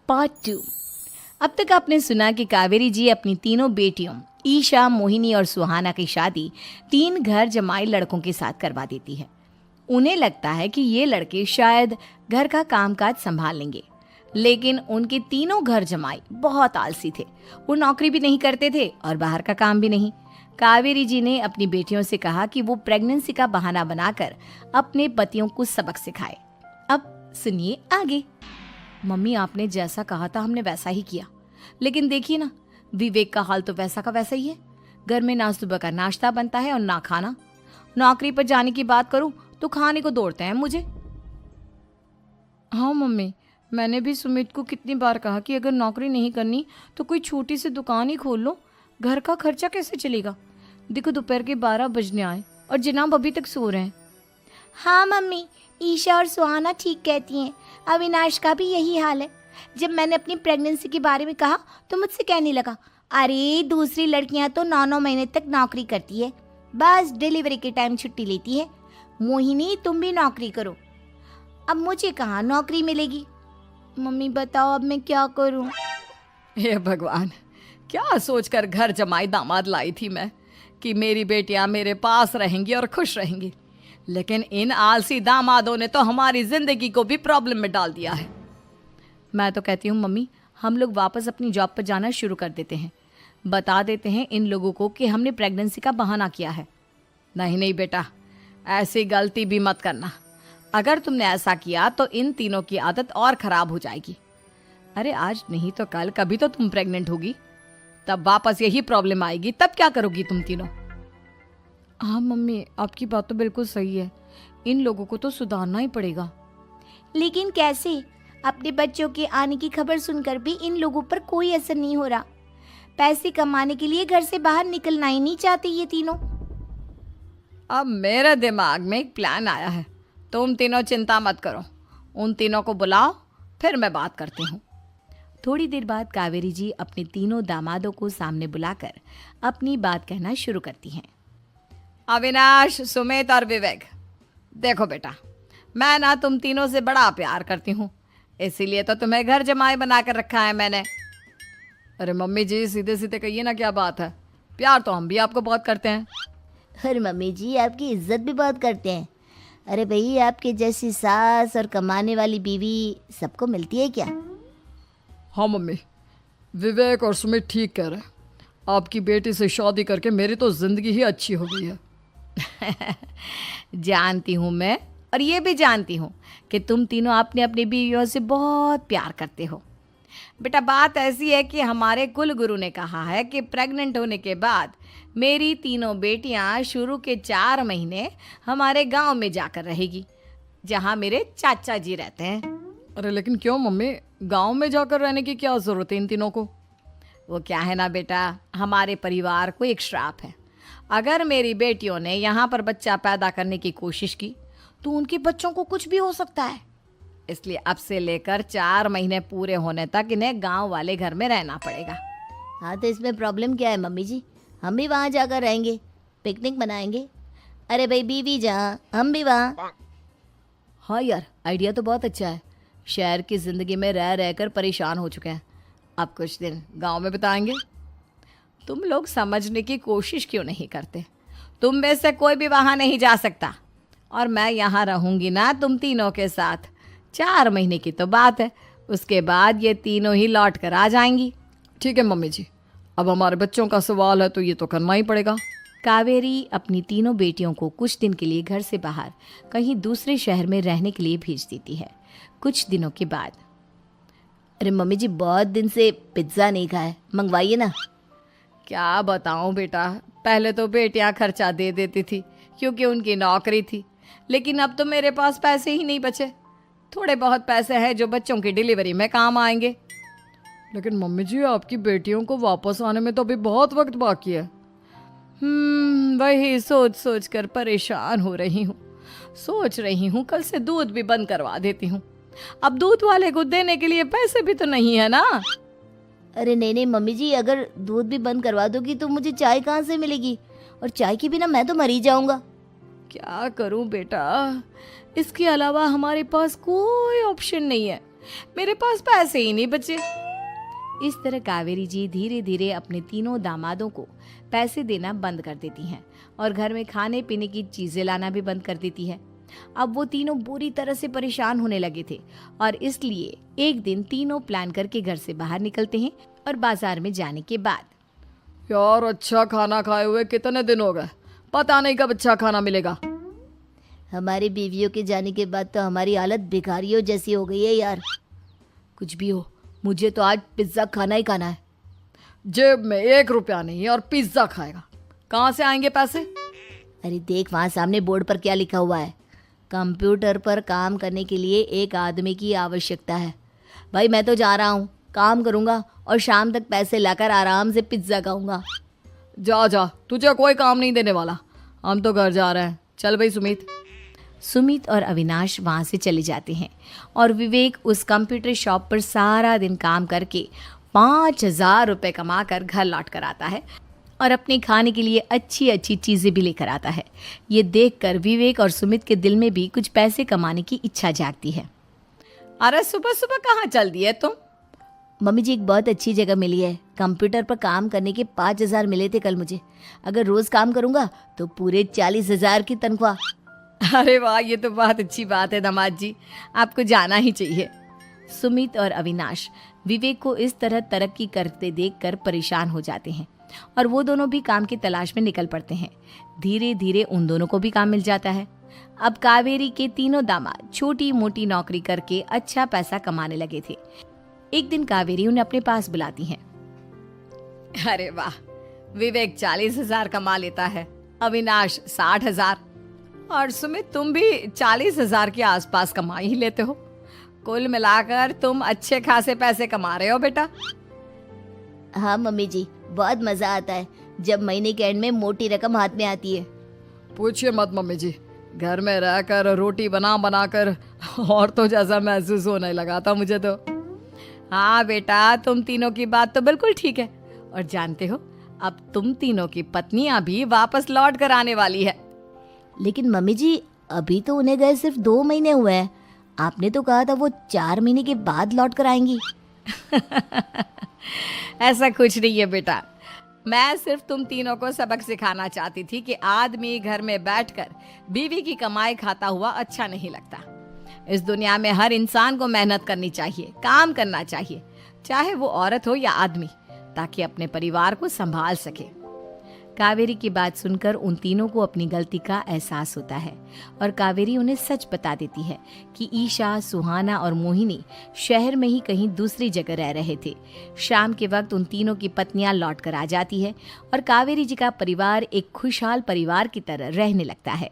Part 2। अब तक आपने सुना कि कावेरी जी अपनी तीनों बेटियों ईशा, मोहिनी और सुहाना की शादी 3 घर जमाई लड़कों के साथ करवा देती है। उन्हें लगता है कि ये लड़के शायद घर का कामकाज संभाल लेंगे, लेकिन उनके तीनों घर जमाई बहुत आलसी थे। वो नौकरी भी नहीं करते थे और बाहर का काम भी नहीं। कावेरी जी ने अपनी बेटियों से कहा कि वो प्रेगनेंसी का बहाना बनाकर अपने पतियों को सबक सिखाए। अब सुनिए आगे। मम्मी, आपने जैसा कहा था हमने वैसा ही किया, लेकिन देखिए ना, विवेक का हाल तो वैसा का वैसा ही है। घर में ना सुबह का नाश्ता बनता है और ना खाना। नौकरी पर जाने की बात करूं तो खाने को दौड़ते हैं मुझे। हाँ मम्मी, मैंने भी सुमित को कितनी बार कहा कि अगर नौकरी नहीं करनी तो कोई छोटी सी दुकान ही खोल लो। घर का खर्चा कैसे चलेगा? देखो दोपहर के 12 बजने आए और जनाब अभी तक सो रहे हैं। हाँ मम्मी, ईशा और सुहाना ठीक कहती हैं। अविनाश का भी यही हाल है। जब मैंने अपनी प्रेगनेंसी के बारे में कहा तो मुझसे कहने लगा, अरे दूसरी लड़कियां तो 9-9 महीने तक नौकरी करती है, बस डिलीवरी के टाइम छुट्टी लेती है। मोहिनी, तुम भी नौकरी करो। अब मुझे कहाँ नौकरी मिलेगी? मम्मी बताओ अब मैं क्या करूँ? हे भगवान, क्या सोचकर घर जमाई दामाद लाई थी मैं कि मेरी बेटियां मेरे पास रहेंगी और खुश रहेंगी, लेकिन इन आलसी दामादों ने तो हमारी जिंदगी को भी प्रॉब्लम में डाल दिया है। मैं तो कहती हूँ मम्मी, हम लोग वापस अपनी जॉब पर जाना शुरू कर देते हैं। बता देते हैं इन लोगों को कि हमने प्रेगनेंसी का बहाना किया है। नहीं नहीं बेटा, ऐसी गलती भी मत करना। अगर तुमने ऐसा किया तो इन तीनों की आदत और ख़राब हो जाएगी। अरे आज नहीं तो कल कभी तो तुम प्रेग्नेंट होगी, तब वापस यही प्रॉब्लम आएगी। तब क्या करोगी तुम तीनों? हाँ मम्मी, आपकी बात तो बिल्कुल सही है। इन लोगों को तो सुधारना ही पड़ेगा। लेकिन कैसे? अपने बच्चों के आने की खबर सुनकर भी इन लोगों पर कोई असर नहीं हो रहा। पैसे कमाने के लिए घर से बाहर निकलना ही नहीं चाहते ये तीनों। अब मेरे दिमाग में एक प्लान आया है। तुम तीनों चिंता मत करो, उन तीनों को बुलाओ, फिर मैं बात करती हूँ। थोड़ी देर बाद कावेरी जी अपने तीनों दामादों को सामने बुलाकर अपनी बात कहना शुरू करती हैं। अविनाश, सुमित और विवेक, देखो बेटा, मैं ना तुम तीनों से बड़ा प्यार करती हूँ, इसीलिए तो तुम्हें घर जमाई बना कर रखा है मैंने। अरे मम्मी जी, सीधे सीधे कहिए ना, क्या बात है? प्यार तो हम भी आपको बहुत करते हैं। अरे मम्मी जी, आपकी इज्जत भी बहुत करते हैं। अरे भाई, आपके जैसी सास और कमाने वाली बीवी सबको मिलती है क्या? हाँ मम्मी, विवेक और सुमित ठीक कह रहे हैं। आपकी बेटी से शादी करके मेरी तो ज़िंदगी ही अच्छी हो गई है। जानती हूँ मैं, और ये भी जानती हूँ कि तुम तीनों अपने अपनी बीवियों से बहुत प्यार करते हो। बेटा, बात ऐसी है कि हमारे कुल गुरु ने कहा है कि प्रेग्नेंट होने के बाद मेरी तीनों बेटियां शुरू के 4 महीने हमारे गांव में जाकर रहेगी, जहां मेरे चाचा जी रहते हैं। अरे लेकिन क्यों मम्मी, गांव में जाकर रहने की क्या ज़रूरत है इन तीनों को? वो क्या है ना बेटा, हमारे परिवार को एक श्राप है। अगर मेरी बेटियों ने यहाँ पर बच्चा पैदा करने की कोशिश की तो उनके बच्चों को कुछ भी हो सकता है। इसलिए अब से लेकर 4 महीने पूरे होने तक इन्हें गांव वाले घर में रहना पड़ेगा। हाँ तो इसमें प्रॉब्लम क्या है मम्मी जी? हम भी वहाँ जाकर रहेंगे, पिकनिक मनाएंगे। अरे भाई, बीवी जहाँ हम भी वहाँ। हाँ यार, आइडिया तो बहुत अच्छा है। शहर की ज़िंदगी में रह रहकर परेशान हो चुके हैं, अब कुछ दिन गांव में बिताएंगे। तुम लोग समझने की कोशिश क्यों नहीं करते? तुम में से कोई भी वहाँ नहीं जा सकता, और मैं यहाँ रहूँगी ना तुम तीनों के साथ। 4 महीने की तो बात है, उसके बाद ये तीनों ही लौट कर आ जाएंगी। ठीक है मम्मी जी, अब हमारे बच्चों का सवाल है तो ये तो करना ही पड़ेगा। कावेरी अपनी तीनों बेटियों को कुछ दिन के लिए घर से बाहर कहीं दूसरे शहर में रहने के लिए भेज देती है। कुछ दिनों के बाद, अरे मम्मी जी, बहुत दिन से पिज्ज़ा नहीं खाया, मंगवाइए ना। क्या बताऊं बेटा, पहले तो बेटियां खर्चा दे देती थी क्योंकि उनकी नौकरी थी, लेकिन अब तो मेरे पास पैसे ही नहीं बचे। थोड़े बहुत पैसे हैं जो बच्चों की डिलीवरी में काम आएंगे। लेकिन मम्मी जी, आपकी बेटियों को वापस आने में तो अभी बहुत वक्त बाकी है। वही सोच सोच कर परेशान हो रही हूँ। सोच रही हूँ कल से दूध भी बंद करवा देती हूँ। अब दूध वाले को देने के लिए पैसे भी तो नहीं है ना। अरे नहीं नहीं मम्मी जी, अगर दूध भी बंद करवा दोगी तो मुझे चाय कहाँ से मिलेगी? और चाय के बिना मैं तो मर ही जाऊंगा। क्या करूं बेटा, इसके अलावा हमारे पास कोई ऑप्शन नहीं है। मेरे पास पैसे ही नहीं बचे। इस तरह कावेरी जी धीरे धीरे अपने तीनों दामादों को पैसे देना बंद कर देती हैं और घर में खाने पीने की चीजें लाना भी बंद कर देती है। अब वो तीनों बुरी तरह से परेशान होने लगे थे और इसलिए एक दिन तीनों प्लान करके घर से बाहर निकलते हैं और बाजार में जाने के बाद, यार अच्छा खाना खाए हुए कितने दिन हो गए, पता नहीं कब अच्छा खाना मिलेगा। हमारी बीवियों के जाने के बाद तो हमारी हालत भिखारियों जैसी हो गई है यार। कुछ भी हो, मुझे तो आज पिज्जा खाना ही खाना है। जेब में 1 रुपया नहीं और पिज्जा खाएगा, कहाँ से आएंगे पैसे? अरे देख वहाँ सामने बोर्ड पर क्या लिखा हुआ है, कंप्यूटर पर काम करने के लिए एक आदमी की आवश्यकता है। भाई मैं तो जा रहा हूँ, काम करूँगा और शाम तक पैसे लाकर आराम से पिज्ज़ा खाऊंगा। जा जा, तुझे कोई काम नहीं देने वाला, हम तो घर जा रहे हैं। चल भाई सुमित। सुमित और अविनाश वहाँ से चले जाते हैं और विवेक उस कंप्यूटर शॉप पर सारा दिन काम करके 5,000 रुपये कमा कर घर लौट कर आता है और अपने खाने के लिए अच्छी अच्छी चीज़ें भी लेकर आता है। ये देखकर विवेक और सुमित के दिल में भी कुछ पैसे कमाने की इच्छा जागती है। अरे सुबह सुबह कहाँ चल दी है तुम? मम्मी जी एक बहुत अच्छी जगह मिली है, कंप्यूटर पर काम करने के 5,000 मिले थे कल मुझे। अगर रोज काम करूंगा तो पूरे 40,000 की तनख्वाह। अरे वाह, ये तो बहुत अच्छी बात है दामाद जी, आपको जाना ही चाहिए। सुमित और अविनाश विवेक को इस तरह तरक्की करते देखकर परेशान हो जाते हैं और वो दोनों भी काम की तलाश में निकल पड़ते हैं। धीरे धीरे उन दोनों को भी काम मिल जाता है। अब कावेरी के तीनों दामाद छोटी मोटी नौकरी करके अच्छा पैसा कमाने लगे थे। एक दिन कावेरी उन्हें अपने पास बुलाती है। अरे वाह, विवेक 40,000 कमा लेता है, अविनाश 60,000 और सुमित तुम भी 40,000 के आसपास कमा ही लेते हो। कुल मिलाकर तुम अच्छे खासे पैसे कमा रहे हो बेटा। हाँ मम्मी जी, बहुत मजा आता है जब महीने के एंड में मोटी रकम हाथ में आती है। पूछिए मत मम्मी जी, घर में रहकर रोटी बना बना कर औरतों जैसा महसूस होने लगा था मुझे तो। हाँ बेटा, तुम तीनों की बात तो बिल्कुल ठीक है और जानते हो अब तुम तीनों की पत्नियां भी वापस लौट कर आने वाली है। लेकिन मम्मी जी अभी तो उन्हें गए सिर्फ 2 महीने हुए हैं, आपने तो कहा था वो 4 महीने के बाद लौट कर आएंगी। ऐसा कुछ नहीं है बेटा, मैं सिर्फ तुम तीनों को सबक सिखाना चाहती थी कि आदमी घर में बैठकर बीवी की कमाई खाता हुआ अच्छा नहीं लगता। इस दुनिया में हर इंसान को मेहनत करनी चाहिए, काम करना चाहिए, चाहे वो औरत हो या आदमी, ताकि अपने परिवार को संभाल सके। कावेरी की बात सुनकर उन तीनों को अपनी गलती का एहसास होता है और कावेरी उन्हें सच बता देती है कि ईशा, सुहाना और मोहिनी शहर में ही कहीं दूसरी जगह रह रहे थे। शाम के वक्त उन तीनों की पत्नियां लौट कर आ जाती है और कावेरी जी का परिवार एक खुशहाल परिवार की तरह रहने लगता है।